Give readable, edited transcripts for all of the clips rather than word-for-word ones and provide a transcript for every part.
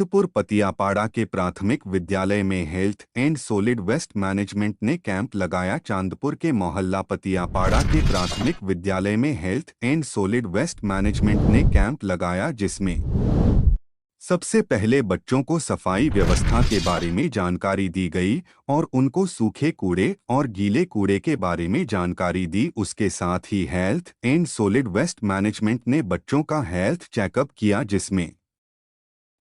चांदपुर पतियापाड़ा के प्राथमिक विद्यालय में health and solid waste management ने कैंप लगाया। चांदपुर के मोहल्ला पतियापाड़ा के प्राथमिक विद्यालय में health and solid waste management ने कैंप लगाया, जिसमें सबसे पहले बच्चों को सफाई व्यवस्था के बारे में जानकारी दी गई और उनको सूखे कूड़े और गीले कूड़े के बारे में जानकारी दी। उसके साथ ही health and solid waste management ने बच्चों का हेल्थ चेकअप किया, जिसमें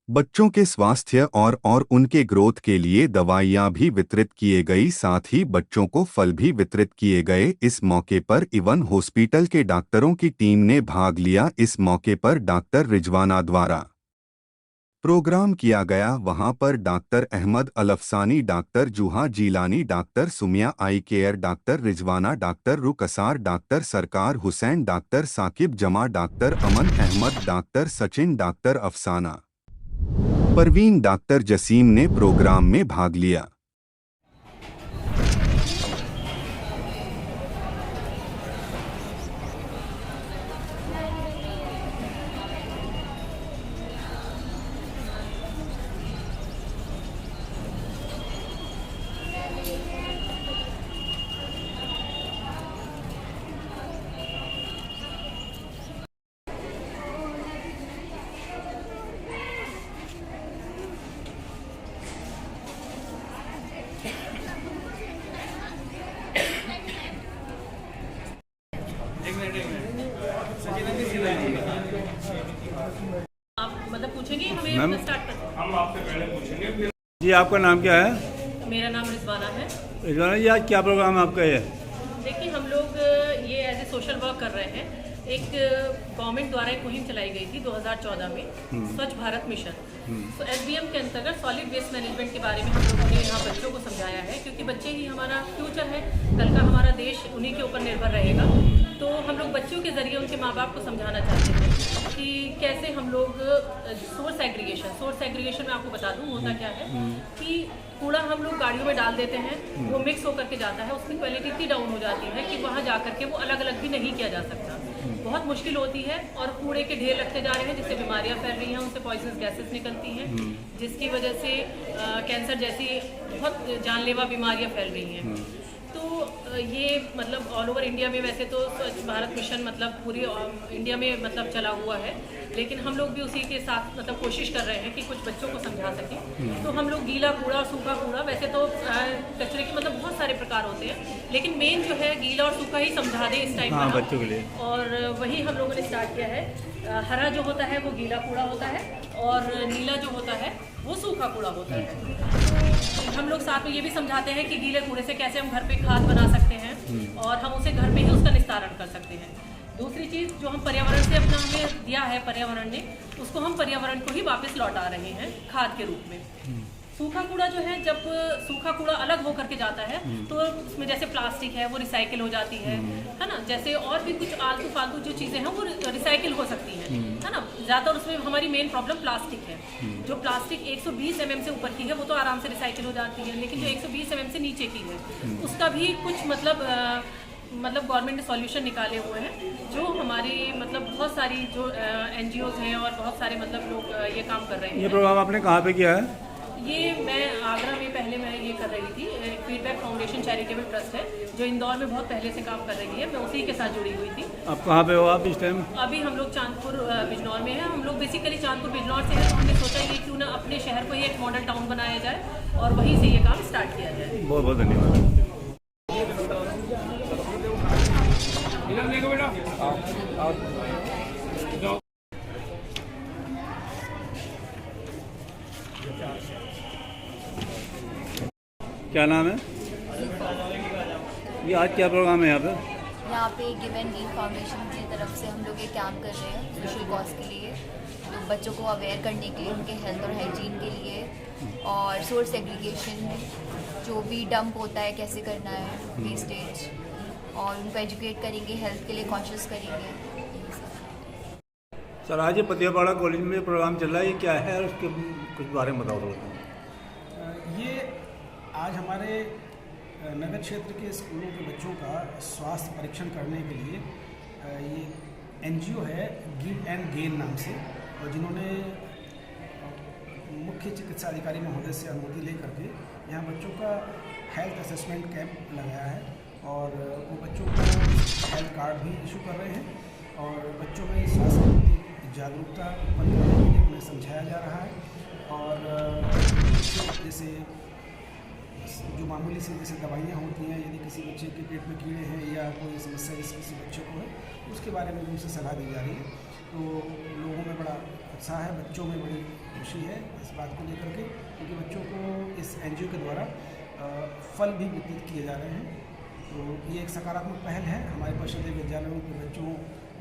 बच्चों के स्वास्थ्य और उनके ग्रोथ के लिए दवाइयां भी वितरित किए गई। साथ ही बच्चों को फल भी वितरित किए गए। इस मौके पर इवन हॉस्पिटल के डॉक्टरों की टीम ने भाग लिया। इस मौके पर डॉक्टर रिजवाना द्वारा प्रोग्राम किया गया। वहां पर doctor Ahmed Alfasani, doctor Juha Jilani, doctor Sumiya eye care, doctor Rizwana, doctor Ruksar, doctor Sarkar Hussain, doctor Saqib Jama, doctor Aman Ahmed, doctor Sachin, doctor Afsana Parveen, doctor Jasim ने प्रोग्राम में भाग लिया। आप मतलब पूछेंगे हमें मैम, अपना स्टार्ट कर। हम आपसे पहले पूछेंगे। जी, आपका नाम क्या है? मेरा नाम रिजवाना है। रिजवाना जी, आज क्या प्रोग्राम है आपका ये? देखिए, हम लोग ये एज ए सोशल वर्क कर रहे हैं। एक गवर्नमेंट द्वारा एक मुहिम चलाई गई थी 2014 में, स्वच्छ भारत मिशन। तो एसबीएम के अंतर्गत सॉलिड वेस्ट मैनेजमेंट के बारे में हम लोगों ने यहाँ बच्चों को समझाया है, क्योंकि बच्चे ही हमारा फ्यूचर है। कल का हमारा देश उन्हीं के ऊपर निर्भर रहेगा। तो हम लोग बच्चों के जरिए उनके माँ बाप को समझाना चाहते हैं कि कैसे हम लोग सोर्स एग्रीगेशन में आपको बता दूं होता क्या है कि कूड़ा हम लोग गाड़ियों में डाल देते हैं, वो मिक्स होकर के जाता है, उसकी क्वालिटी इतनी डाउन हो जाती है कि वहाँ जा करके वो अलग अलग भी नहीं किया जा सकता। बहुत मुश्किल होती है और कूड़े के ढेर लगते जा रहे हैं, जिससे बीमारियां फैल रही हैं, उनसे पॉइजनस गैसेस निकलती हैं, जिसकी वजह से कैंसर जैसी बहुत जानलेवा बीमारियां फैल रही हैं। तो ये मतलब ऑल ओवर इंडिया में वैसे तो स्वच्छ भारत मिशन मतलब पूरी इंडिया में मतलब चला हुआ है, लेकिन हम लोग भी उसी के साथ मतलब कोशिश कर रहे हैं कि कुछ बच्चों को समझा सकें। तो हम लोग गीला कूड़ा और सूखा कूड़ा, वैसे तो कचरे के मतलब बहुत सारे प्रकार होते हैं, लेकिन मेन जो है गीला और सूखा ही समझा दें इस टाइम हाँ, बच्चों के लिए। और वही हम लोगों ने स्टार्ट किया है। हरा जो होता है वो गीला कूड़ा होता है और नीला जो होता है वो सूखा कूड़ा होता है। हम लोग साथ में ये भी समझाते हैं कि गीले कूड़े से कैसे हम घर पे खाद बना सकते हैं और हम उसे घर पे ही उसका निस्तारण कर सकते हैं। दूसरी चीज़ जो हम पर्यावरण से अपना हमें दिया है पर्यावरण ने, उसको हम पर्यावरण को ही वापस लौटा रहे हैं खाद के रूप में। सूखा कूड़ा जो है, जब सूखा कूड़ा अलग होकर के जाता है तो उसमें जैसे प्लास्टिक है वो रिसाइकिल हो जाती है ना, जैसे और भी कुछ आलतू फालतू जो चीज़ें हैं वो रिसाइकिल हो सकती हैं, है ना। ज़्यादातर उसमें हमारी मेन प्रॉब्लम प्लास्टिक है। जो प्लास्टिक 120 mm से ऊपर की है वो तो आराम से रिसाइकिल हो जाती है, लेकिन जो 120 mm से नीचे की है उसका भी कुछ मतलब गवर्नमेंट ने सॉल्यूशन निकाले हुए हैं, जो हमारी मतलब बहुत सारी जो NGOs हैं और बहुत सारे मतलब लोग ये काम कर रहे हैं। ये प्रोग्राम आपने कहाँ पे किया है? ये मैं आगरा में पहले मैं ये कर रही थी। फीडबैक फाउंडेशन चैरिटेबल ट्रस्ट है जो इंदौर में बहुत पहले से काम कर रही है, मैं उसी के साथ जुड़ी हुई थी। आप कहाँ पे हो आप इस टाइम? अभी हम लोग चांदपुर बिजनौर में हैं। हम लोग बेसिकली चांदपुर बिजनौर से हैं, तो हमने सोचा ये क्यों ना अपने शहर को ही एक मॉडल टाउन बनाया जाए और वहीं से ये काम स्टार्ट किया जाए। बहुत बहुत धन्यवाद। क्या नाम है? ये आज क्या प्रोग्राम है यहाँ पे? यहाँ पे गिव एंड गेन फाउंडेशन की तरफ से हम लोग ये कैंप कर रहे हैं सोशल कॉज के लिए, तो बच्चों को अवेयर करने के लिए, उनके हेल्थ और हाइजीन के लिए, और सोर्स एग्रीगेशन जो भी डंप होता है कैसे करना है, वेस्टेज, और उनको एजुकेट करेंगे, हेल्थ के लिए कॉन्शियस करेंगे। सर, आज ये पतियापाड़ा कॉलेज में प्रोग्राम चल रहा है, ये क्या है और उसके कुछ बारे में बताओ थोड़ा। ये आज हमारे नगर क्षेत्र के स्कूलों के बच्चों का स्वास्थ्य परीक्षण करने के लिए ये NGO है गिव एंड गेन नाम से, और जिन्होंने मुख्य चिकित्सा अधिकारी महोदय से अनुमति लेकर के यहाँ बच्चों का हेल्थ असेसमेंट कैंप लगाया है और वो बच्चों को हेल्थ कार्ड भी इशू कर रहे हैं और बच्चों में स्वास्थ्य के प्रति जागरूकता उत्पन्न करने के लिए उन्हें समझाया जा रहा है और जैसे जो मामूली सी जैसे दवाइयाँ होती हैं, यदि किसी बच्चे के पेट में कीड़े हैं या कोई समस्या किसी बच्चे को है उसके बारे में उनसे सलाह दी जा रही है। तो लोगों में बड़ा उत्साह है, बच्चों में बड़ी खुशी है इस बात को लेकर के, क्योंकि बच्चों को इस NGO के द्वारा फल भी वितरित किए जा रहे हैं। तो ये एक सकारात्मक पहल है। हमारे परिषदीय विद्यालयों के बच्चों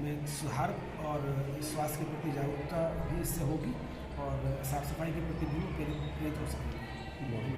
में सुधार और स्वास्थ्य के प्रति जागरूकता भी इससे होगी और साफ सफाई के प्रति भी प्रेरित हो सकेंगे।